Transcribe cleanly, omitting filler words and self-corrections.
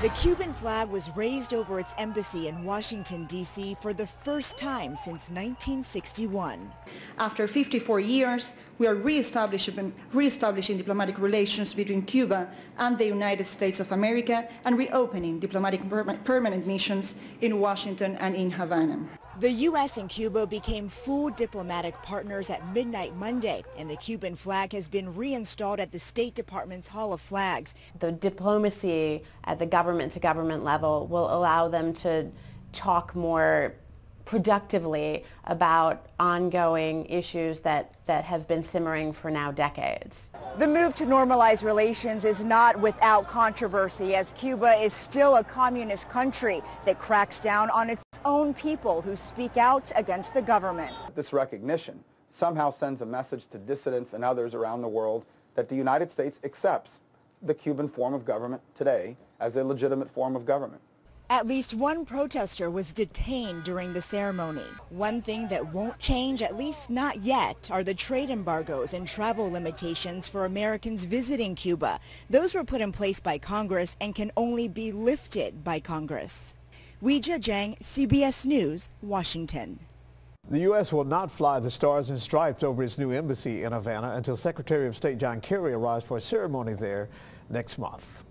The Cuban flag was raised over its embassy in Washington, D.C. for the first time since 1961. After 54 years, we are reestablishing diplomatic relations between Cuba and the United States of America and reopening diplomatic permanent missions in Washington and in Havana. The U.S. and Cuba became full diplomatic partners at midnight Monday, and the Cuban flag has been reinstalled at the State Department's Hall of Flags. The diplomacy at the government-to-government level will allow them to talk more productively about ongoing issues that have been simmering for now decades. The move to normalize relations is not without controversy, as Cuba is still a communist country that cracks down on its own people who speak out against the government. This recognition somehow sends a message to dissidents and others around the world that the United States accepts the Cuban form of government today as a legitimate form of government. At least one protester was detained during the ceremony. One thing that won't change, at least not yet, are the trade embargoes and travel limitations for Americans visiting Cuba. Those were put in place by Congress and can only be lifted by Congress. Weijia Zhang, CBS News, Washington. The U.S. will not fly the Stars and Stripes over its new embassy in Havana until Secretary of State John Kerry arrives for a ceremony there next month.